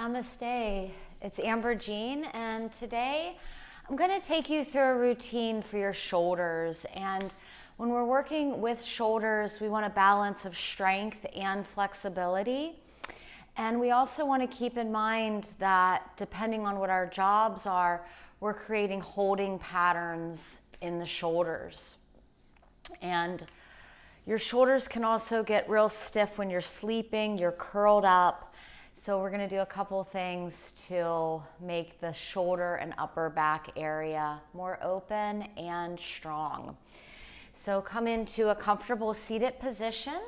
Namaste, it's Amber Jean, and today I'm going to take you through a routine for your shoulders. And when we're working with shoulders, we want a balance of strength and flexibility. And we also want to keep in mind that depending on what our jobs are, we're creating holding patterns in the shoulders. And your shoulders can also get real stiff when you're sleeping, you're curled up. So we're going to do a couple things to make the shoulder and upper back area more open and strong. So come into a comfortable seated position.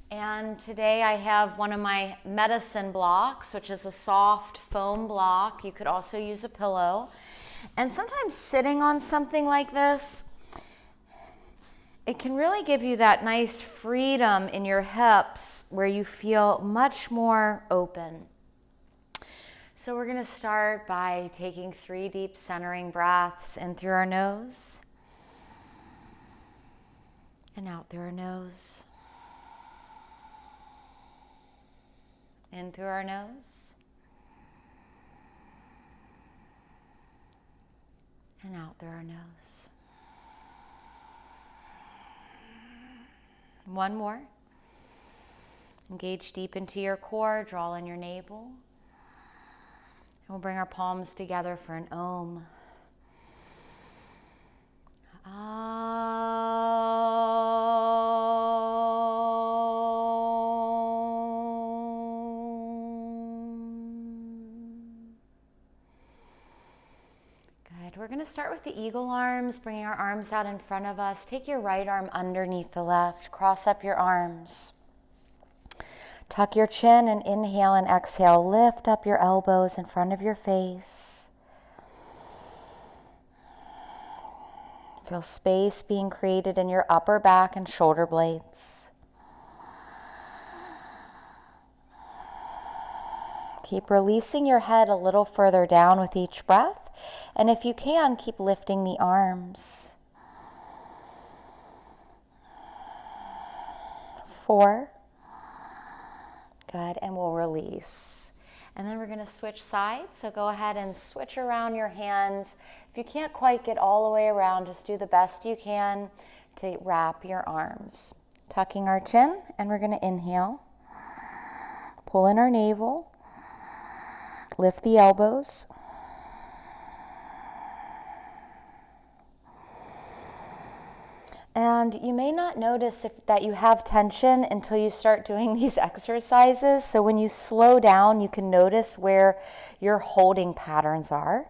And today I have one of my medicine blocks, which is a soft foam block. You could also use a pillow. And sometimes sitting on something like this, it can really give you that nice freedom in your hips where you feel much more open. So we're going to start by taking 3 deep centering breaths in through our nose and out through our nose. In through our nose and out through our nose. One more. Engage deep into your core, draw in your navel. And we'll bring our palms together for an Om. We're going to start with the eagle arms, bringing our arms out in front of us. Take your right arm underneath the left. Cross up your arms. Tuck your chin and inhale and exhale. Lift up your elbows in front of your face. Feel space being created in your upper back and shoulder blades. Keep releasing your head a little further down with each breath. And if you can, keep lifting the arms. 4. Good, and we'll release. And then we're going to switch sides. So go ahead and switch around your hands. If you can't quite get all the way around, just do the best you can to wrap your arms. Tucking our chin, and we're going to inhale. Pull in our navel. Lift the elbows. And you may not notice that you have tension until you start doing these exercises. So when you slow down, you can notice where your holding patterns are.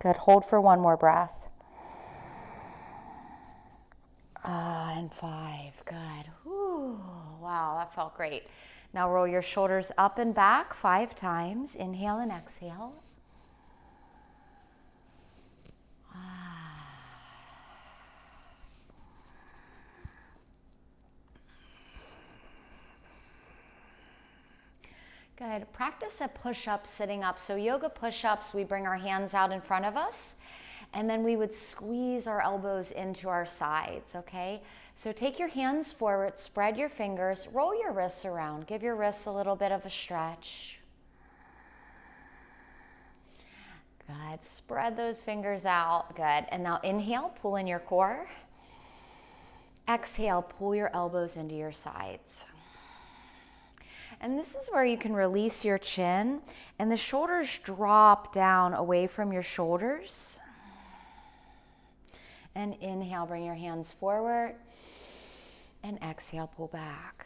Good. Hold for one more breath. And 5. Good. Whew. Wow, that felt great. Now roll your shoulders up and back 5 times. Inhale and exhale. Good. Practice a push-up sitting up. So yoga push-ups, we bring our hands out in front of us, and then we would squeeze our elbows into our sides, okay? So take your hands forward, spread your fingers, roll your wrists around. Give your wrists a little bit of a stretch. Good. Spread those fingers out. Good. And now inhale, pull in your core. Exhale, pull your elbows into your sides. And this is where you can release your chin and the shoulders drop down away from your shoulders. And inhale, bring your hands forward. And exhale, pull back.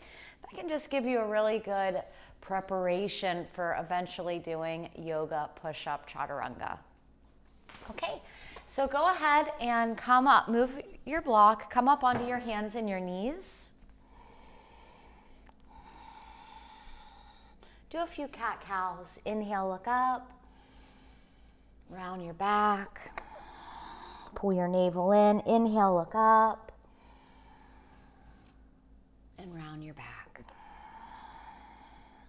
That can just give you a really good preparation for eventually doing yoga push-up chaturanga. Okay, so go ahead and come up, move your block, come up onto your hands and your knees. Do a few cat-cows. Inhale, look up. Round your back. Pull your navel in. Inhale, look up. And round your back.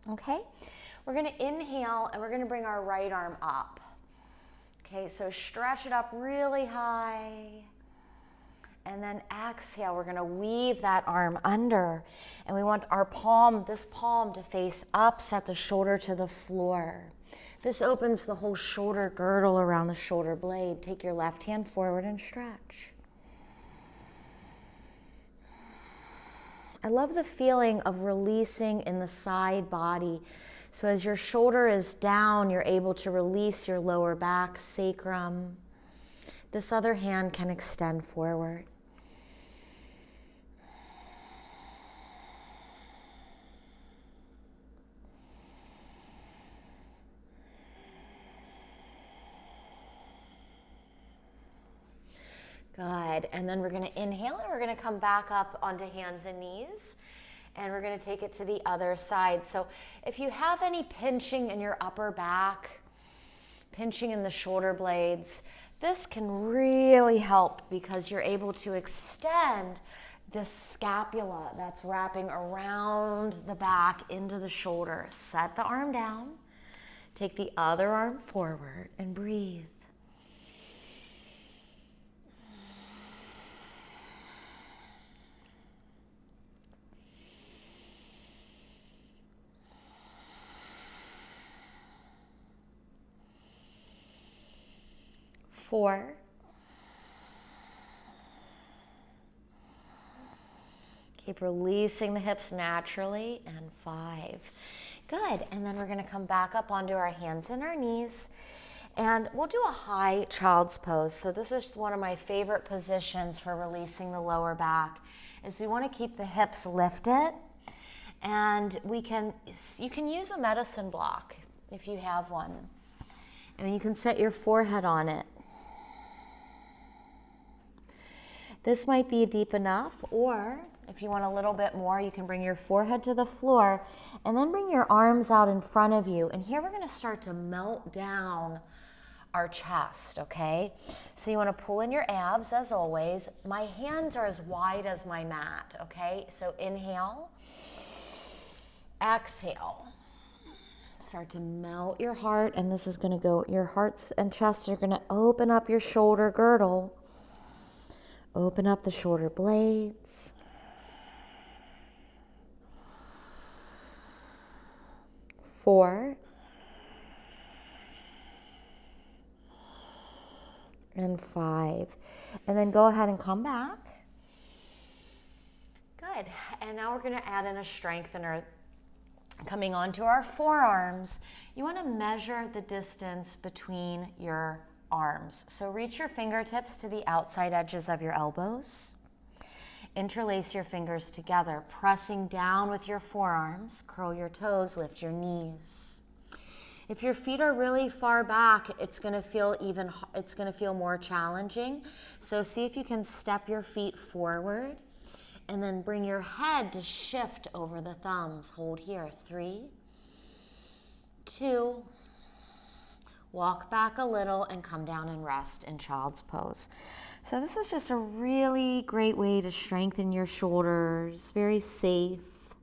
Okay? We're going to inhale and we're going to bring our right arm up. Okay, so stretch it up really high. And then exhale, we're gonna weave that arm under. And we want our palm, this palm, to face up, set the shoulder to the floor. This opens the whole shoulder girdle around the shoulder blade. Take your left hand forward and stretch. I love the feeling of releasing in the side body. So as your shoulder is down, you're able to release your lower back, sacrum. This other hand can extend forward. Good, and then we're gonna inhale and we're gonna come back up onto hands and knees, and we're gonna take it to the other side. So if you have any pinching in your upper back, pinching in the shoulder blades, this can really help because you're able to extend this scapula that's wrapping around the back into the shoulder. Set the arm down, take the other arm forward, and breathe. Four. Keep releasing the hips naturally. And 5. Good. And then we're going to come back up onto our hands and our knees. And we'll do a high child's pose. So this is one of my favorite positions for releasing the lower back, is we want to keep the hips lifted. And you can use a medicine block if you have one. And you can set your forehead on it. This might be deep enough, or if you want a little bit more, you can bring your forehead to the floor and then bring your arms out in front of you. And here we're gonna start to melt down our chest, okay? So you wanna pull in your abs as always. My hands are as wide as my mat, okay? So inhale, exhale. Start to melt your heart, and this is gonna go, your hearts and chest are gonna open up your shoulder girdle. Open up the shoulder blades. 4. And 5. And then go ahead and come back. Good. And now we're going to add in a strengthener. Coming onto our forearms, you want to measure the distance between your arms. So reach your fingertips to the outside edges of your elbows. Interlace your fingers together, pressing down with your forearms. Curl your toes, lift your knees. If your feet are really far back, it's going to feel more challenging. So see if you can step your feet forward and then bring your head to shift over the thumbs. Hold here. 3, 2, walk back a little and come down and rest in child's pose. So this is just a really great way to strengthen your shoulders, very safe.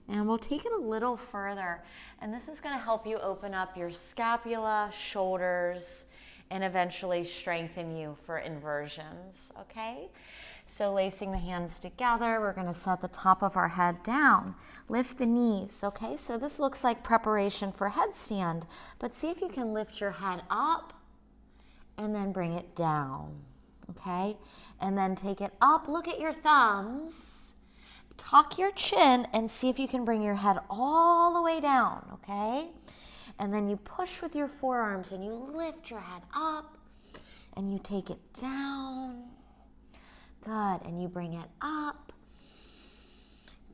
And we'll take it a little further. And this is going to help you open up your scapula, shoulders, and eventually strengthen you for inversions, okay? So lacing the hands together, we're going to set the top of our head down. Lift the knees, okay? So this looks like preparation for headstand, but see if you can lift your head up and then bring it down, okay? And then take it up, look at your thumbs, tuck your chin, and see if you can bring your head all the way down, okay? And then you push with your forearms and you lift your head up and you take it down. Good, and you bring it up.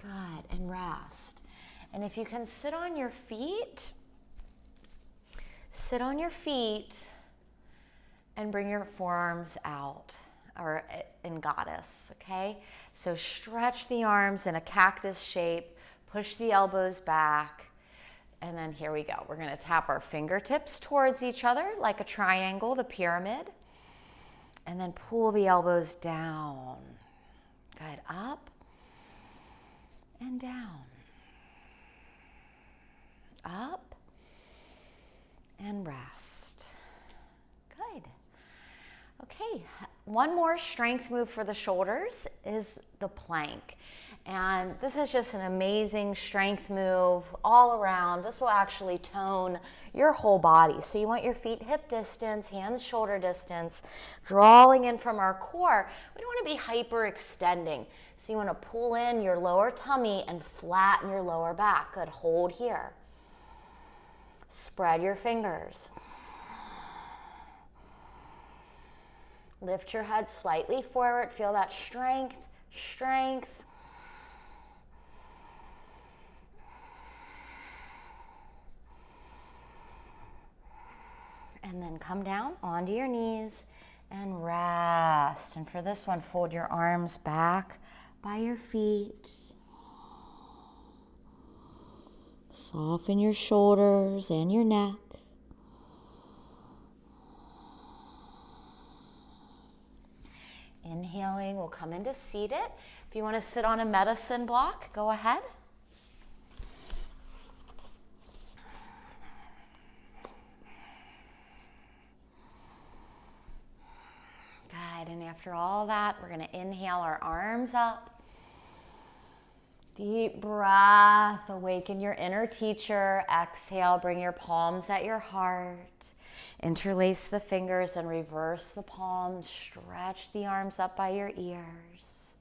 Good, and rest. And if you can sit on your feet and bring your forearms out, or in goddess, okay? So stretch the arms in a cactus shape, push the elbows back, and then here we go. We're gonna tap our fingertips towards each other like a triangle, the pyramid. And then pull the elbows down. Good, up and down. Up and rest. Okay, one more strength move for the shoulders is the plank. And this is just an amazing strength move all around. This will actually tone your whole body. So you want your feet hip distance, hands shoulder distance, drawing in from our core. We don't want to be hyperextending. So you want to pull in your lower tummy and flatten your lower back. Good, hold here. Spread your fingers. Lift your head slightly forward. Feel that strength, strength. And then come down onto your knees and rest. And for this one, fold your arms back by your feet. Soften your shoulders and your neck. Inhaling, we'll come into seated. If you want to sit on a medicine block, go ahead. Good, and after all that, we're going to inhale our arms up. Deep breath, awaken your inner teacher. Exhale, bring your palms at your heart. Interlace the fingers and reverse the palms. Stretch the arms up by your ears.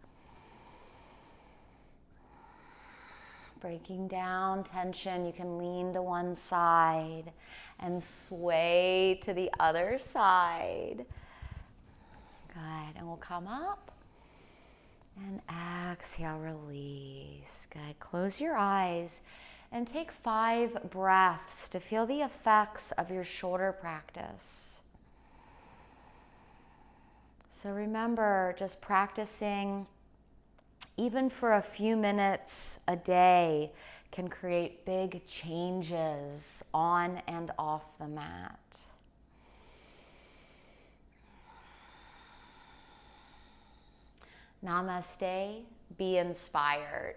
Breaking down tension, you can lean to one side and sway to the other side. Good, and we'll come up and exhale, release. Good, close your eyes and take 5 breaths to feel the effects of your shoulder practice. So remember, just practicing even for a few minutes a day can create big changes on and off the mat. Namaste, be inspired.